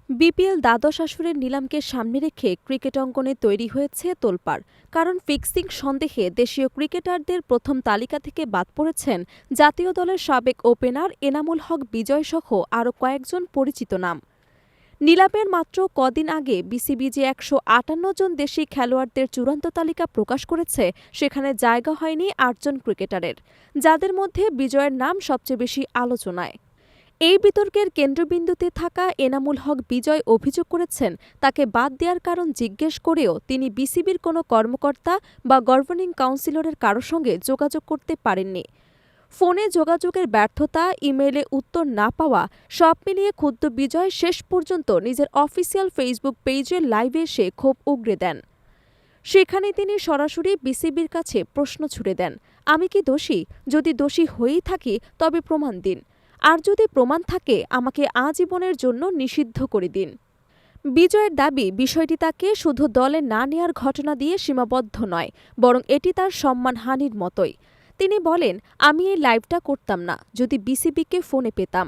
BPL দ্বাদশ আসরের নিলামকে সামনে রেখে ক্রিকেট অঙ্গনে তৈরি হয়েছে তোলপাড়। কারণ ফিক্সিং সন্দেহে দেশীয় ক্রিকেটারদের প্রথম তালিকা থেকে বাদ পড়েছেন জাতীয় দলের সাবেক ওপেনার এনামুল হক বিজয়সহ আরও কয়েকজন পরিচিত নাম। নিলামের মাত্র কদিন আগে বিসিবি যে ১৫৮ জন দেশি খেলোয়াড়দের চূড়ান্ত তালিকা প্রকাশ করেছে, সেখানে জায়গা হয়নি ৮ জন ক্রিকেটারের, যাদের মধ্যে বিজয়ের নাম সবচেয়ে বেশি আলোচনায়। এই বিতর্কের কেন্দ্রবিন্দুতে থাকা এনামুল হক বিজয় অভিযোগ করেছেন, তাকে বাদ দেওয়ার কারণ জিজ্ঞেস করেও তিনি বিসিবির কোনো কর্মকর্তা বা গভর্নিং কাউন্সিলরের কারো সঙ্গে যোগাযোগ করতে পারেননি। ফোনে যোগাযোগের ব্যর্থতা, ইমেইলে উত্তর না পাওয়া, সব মিলিয়ে ক্ষুব্ধ বিজয় শেষ পর্যন্ত নিজের অফিসিয়াল ফেসবুক পেজে লাইভে এসে ক্ষোভ উগরে দেন। সেখানে তিনি সরাসরি বিসিবির কাছে প্রশ্ন ছুড়ে দেন, আমি কি দোষী? যদি দোষী হয়েই থাকি তবে প্রমাণ দিন, আর যদি প্রমাণ থাকে আমাকে আজীবনের জন্য নিষিদ্ধ করে দিন। বিজয়ের দাবি, বিষয়টি তাকে শুধু দলে না নেয়ার ঘটনা দিয়ে সীমাবদ্ধ নয়, বরং এটি তার সম্মানহানির মতোই। তিনি বলেন, আমি এই লাইভটা করতাম না যদি বিসিবিকে ফোনে পেতাম।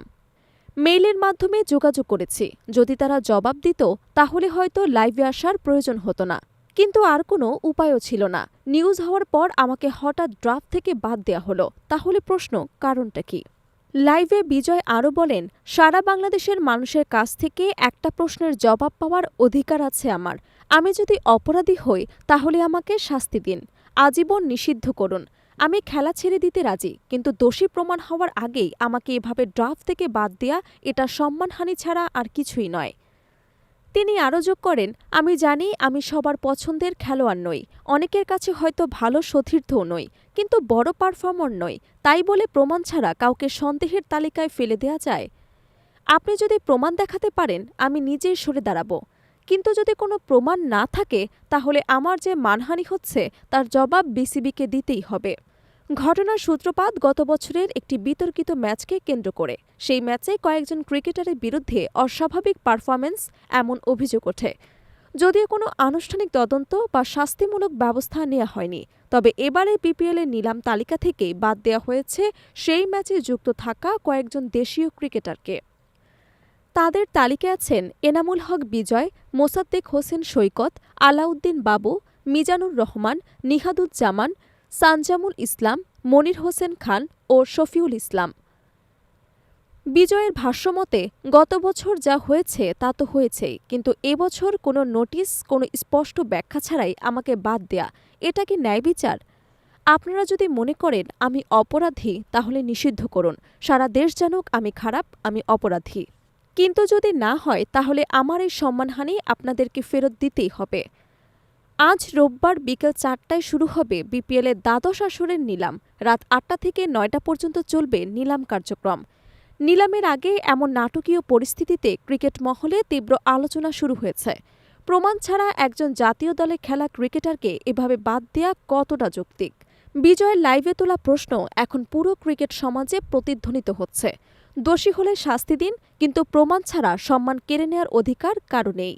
মেইলের মাধ্যমে যোগাযোগ করেছি, যদি তারা জবাব দিত তাহলে হয়তো লাইভে আসার প্রয়োজন হতো না, কিন্তু আর কোনো উপায়ও ছিল না। নিউজ হওয়ার পর আমাকে হঠাৎ ড্রাফট থেকে বাদ দেয়া হলো। তাহলে প্রশ্ন, কারণটা কি? লাইভে বিজয় আরও বলেন, সারা বাংলাদেশের মানুষের কাছ থেকে একটা প্রশ্নের জবাব পাওয়ার অধিকার আছে আমার। আমি যদি অপরাধী হই তাহলে আমাকে শাস্তি দিন, আজীবন নিষিদ্ধ করুন। আমি খেলা ছেড়ে দিতে রাজি, কিন্তু দোষী প্রমাণ হওয়ার আগেই আমাকে এভাবে ড্রাফট থেকে বাদ দেয়া, এটা সম্মানহানি ছাড়া আর কিছুই নয়। তিনি আরও যোগ করেন, আমি জানি আমি সবার পছন্দের খেলোয়াড় নই, অনেকের কাছে হয়তো ভালো সতীর্থও নই, কিন্তু বড় পারফর্মার নই, তাই বলে প্রমাণ ছাড়া কাউকে সন্দেহের তালিকায় ফেলে দেয়া যায়? আপনি যদি প্রমাণ দেখাতে পারেন আমি নিজেই সরে দাঁড়াবো, কিন্তু যদি কোনো প্রমাণ না থাকে তাহলে আমার যে মানহানি হচ্ছে তার জবাব বিসিবিকে দিতেই হবে। ঘটনার সূত্রপাত গত বছরের একটি বিতর্কিত ম্যাচকে কেন্দ্র করে। সেই ম্যাচে কয়েকজন ক্রিকেটারের বিরুদ্ধে অস্বাভাবিক পারফরম্যান্স এমন অভিযোগ ওঠে। যদিও কোনো আনুষ্ঠানিক তদন্ত বা শাস্তিমূলক ব্যবস্থা নেওয়া হয়নি, তবে এবারে বিপিএলের নিলাম তালিকা থেকেই বাদ দেওয়া হয়েছে সেই ম্যাচে যুক্ত থাকা কয়েকজন দেশীয় ক্রিকেটারকে। তাদের তালিকায় আছেন এনামুল হক বিজয়, মোসাদ্দেক হোসেন সৈকত, আলাউদ্দিন বাবু, মিজানুর রহমান, নিহাদুজ্জামান, সানজামুল ইসলাম, মনির হোসেন খান ও শফিউল ইসলাম। বিজয়ের ভাষ্যমতে, গত বছর যা হয়েছে তা তো হয়েছেই, কিন্তু এবছর কোনো নোটিশ, কোনো স্পষ্ট ব্যাখ্যা ছাড়াই আমাকে বাদ দেয়া, এটা কি ন্যায় বিচার? আপনারা যদি মনে করেন আমি অপরাধী তাহলে নিষিদ্ধ করুন, সারা দেশ জানুক আমি খারাপ, আমি অপরাধী। কিন্তু যদি না হয় তাহলে আমার এই সম্মানহানি আপনাদেরকে ফেরত দিতেই হবে। আজ রোববার বিকেল ৪টায় শুরু হবে বিপিএলের দ্বাদশ আসরের নিলাম। রাত ৮টা থেকে ৯টা পর্যন্ত চলবে নিলাম কার্যক্রম। নিলামের আগে এমন নাটকীয় পরিস্থিতিতে ক্রিকেট মহলে তীব্র আলোচনা শুরু হয়েছে। প্রমাণ ছাড়া একজন জাতীয় দলে খেলা ক্রিকেটারকে এভাবে বাদ দেয়া কতটা যৌক্তিক? বিজয়ের লাইভে তোলা প্রশ্ন এখন পুরো ক্রিকেট সমাজে প্রতিধ্বনিত হচ্ছে। দোষী হলে শাস্তি দিন, কিন্তু প্রমাণ ছাড়া সম্মান কেড়ে নেয়ার অধিকার কারো নেই।